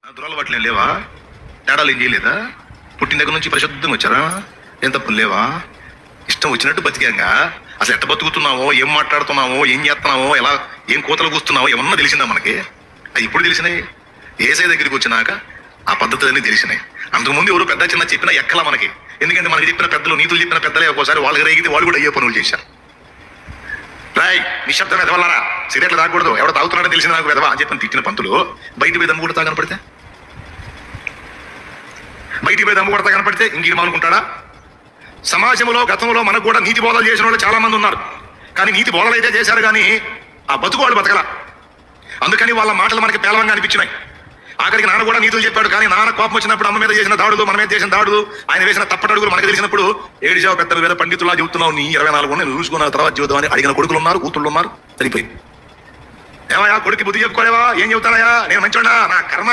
దురలవాట్లు ఏం లేవా? తేడాలు ఏం చేయలేదా? పుట్టిన దగ్గర నుంచి పరిశుద్ధంగా వచ్చారా? ఏం తప్పులు లేవా? ఇష్టం వచ్చినట్టు బతికాంగా. అసలు ఎట్ట బతుకుతున్నావో, ఏం మాట్లాడుతున్నావో, ఏం చేస్తున్నావో, ఎలా ఏం కోతలు కూస్తున్నావో ఏమన్నా తెలిసిందా మనకి? అది ఇప్పుడు తెలిసినాయి. ఏసై దగ్గరికి వచ్చినాక ఆ పద్ధతులన్నీ తెలిసినాయి. అంతకుముందు ఎవరు పెద్ద చిన్న చెప్పినా ఎక్కలా మనకి. ఎందుకంటే మనకి చెప్పిన పెద్దలు, నీతులు చెప్పిన పెద్దలే ఒక్కోసారి వాళ్ళకి రేగితే వాళ్ళు కూడా అయ్యే పనులు చేశారు. రాయ్ నిశ్శబ్దం ఎదవల్లారా, సిగరెట్లు తాగకూడదు, ఎవడో తాగుతున్నాడో తెలిసింది నాకు ఎదవా అని చెప్పిన తిట్టిన పంతులు బయట పోయి దమ్ము కొడతా కనపడితే, బయటికి పోయి దమ్ము కొడతా కనపడితే ఇంక మానుకుంటాడా? సమాజంలో గతంలో మనకు కూడా నీతి బోధలు చేసిన వాళ్ళు చాలా మంది ఉన్నారు. కానీ నీతి బోధలు అయితే చేశారు కానీ ఆ బతుకు వాళ్ళు బతకల. అందుకని వాళ్ళ మాటలు మనకి పేలవంగా అనిపించినాయి. ఆఖరికి నాన్న కూడా నీతులు చెప్పాడు. కానీ నాన్న కోపం వచ్చినప్పుడు అమ్మ మీద చేసిన దాడులు, మన మీద చేసిన దాడులు, ఆయన వేసిన తప్పటడుగులు మనకు తెలిసినప్పుడు ఏడిచావు పెద్దలు వేద పండితులా చెబుతున్నావు, నీ 24 నేను చూసుకున్న తర్వాత జీవితం అని అడిగిన కొడుకులు ఉన్నారు, కూతుళ్ళు ఉన్నారు. సరిపోయింది. ఏమయ్యా కొడుకు బుద్ధి చెప్పుకోలేవా? ఏం చెబుతానయా? నేను మంచోడా? నా కర్మ.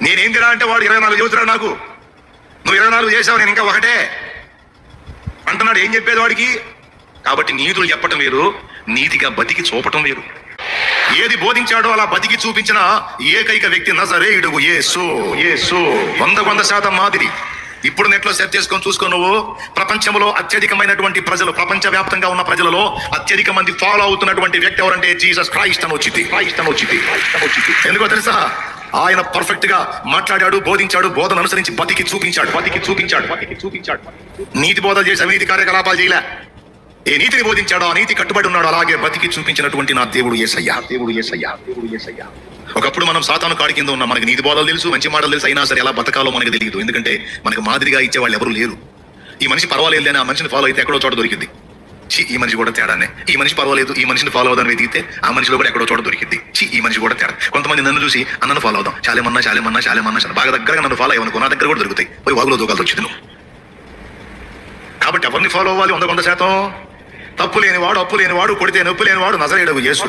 నేనేం తిరా అంటే వాడు 24 చెబుతున్నాడు నాకు. నువ్వు 24 చేసావు, నేను ఇంకా ఒకటే అంటున్నాడు. ఏం చెప్పేది వాడికి? కాబట్టి నీతులు చెప్పటం వేరు, నీతిగా బతికి చూపటం వేరు. ఏది బోధించాడో అలా బతికి చూపించిన ఏకైక వ్యక్తి నజరేయుడు యేసు. యేసు 100% మాదిరి. ఇప్పుడు నెట్లో సెర్చ్ చేసుకొని చూసుకో. నువ్వు ప్రపంచంలో అత్యధికమైనటువంటి ప్రజలు, ప్రపంచ వ్యాప్తంగా ఉన్న ప్రజలలో అత్యధిక మంది ఫాలో అవుతున్నటువంటి వ్యక్తి ఎవరంటే జీసస్ క్రైస్ట్ అని వచ్చింది. ఎందుకో తెలుసా? ఆయన పర్ఫెక్ట్ గా మాట్లాడాడు, బోధించాడు, బోధన అనుసరించి బతికి చూపించాడు. నీతి బోధలు చేసి అవినీతి కార్యకలాపాలు చేయలే. ఏ నీతిని బోధించాడో ఆ నీతి కట్టుబడి ఉన్నాడు, అలాగే బతికి చూపించినటువంటి నా దేవుడు యేసయ్య. ఒకప్పుడు మనం సాతాను కాడి కింద ఉన్నాం. మనకి నీతి బోధలు తెలుసు, మంచి మాటలు తెలుసు, అయినా సరే ఎలా బతకాలో మనకు తెలియదు. ఎందుకంటే మనకు మాదిరిగా ఇచ్చే వాళ్ళు ఎవరు లేరు. ఈ మనిషి పర్వాలేదు అని ఆ మనిషిని ఫాలో అయితే ఎక్కడో చోట దొరికింది. ఈ మనిషి కూడా తేడానే. ఈ మనిషి పర్వాలేదు, ఈ మనిషిని ఫాలో అవుదాన్ని వెతికితే ఆ మనిషిలో కూడా ఎక్కడో చోట దొరికింది. ఈ మనిషి కూడా తేడా. కొంతమంది నన్ను చూసి అన్నను ఫాలో అవుదాం, చాలేమన్నా బాగా దగ్గరగా నన్ను ఫాలో అయ్యనుకో, నా దగ్గర కూడా దొరుకుతాయి. పోయి వాగులో దూకాల్సి వచ్చింది నువ్వు. కాబట్టి ఎవరిని ఫాలో అవ్వాలి? 100% తప్పు లేనివాడు, అప్పు లేనివాడు, కొడితే నొప్పు లేనివాడు నజరేయుడు యేసు.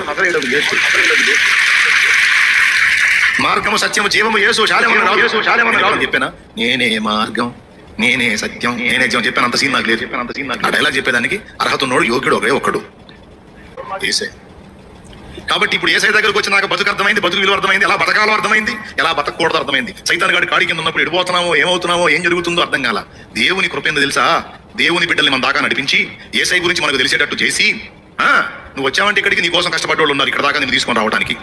మార్గము సత్యము జీవము యేసు. చాలేమన్నా చెప్పానా? నేనే మార్గం, నేనే సత్యం, నేనే జీవం చెప్పాను. అంత సీన్ నాకు లేదు. ఆ డైలాగ్ చెప్పేదానికి అర్హత ఉన్నోడు యోగ్యుడు ఒకే ఒక్కడు, ఏసే. కాబట్టి ఇప్పుడు ఏసై దగ్గరకు వచ్చి నాకు బతుకు అర్థమైంది, బతుకు విలువ అర్థమైంది, ఎలా బతకాలో అర్థమైంది, ఎలా బతకూడదో అర్థమైంది. సైతాన్ గాడి కాడి కింద ఉన్నప్పుడు ఎడిపోతున్నామో, ఏమవుతున్నామో, ఏం జరుగుతుందో అర్థం కాల. దేవుని కృప ఏందో తెలుసా? దేవుని బిడ్డల్ని మన దాకా నడిపించి ఏసై గురించి మనకు తెలిసేటట్టు చేసి, నువ్వు వచ్చావంటే ఇక్కడికి నీ కోసం కష్టపడ్డోళ్ళు ఉన్నారు, ఇక్కడ దాకా నేను తీసుకొని రావడానికి.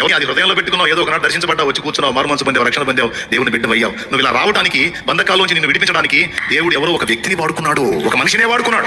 ఎవరి అది హృదయంలో పెట్టుకున్నావు, ఏదో ఒకనాడు దర్శించబడ్డావు, వచ్చి కూర్చున్నావు, మారుమనసు పొందావు, రక్షణ పొందావు, దేవుని బిడ్డ అయ్యావు. నువ్వు ఇలా రావడానికి, బంధకాల్లోంచి నిన్ను విడిపించడానికి దేవుడు ఎవరో ఒక వ్యక్తిని వాడుకున్నాడు, ఒక మనిషినే వాడుకున్నాడు.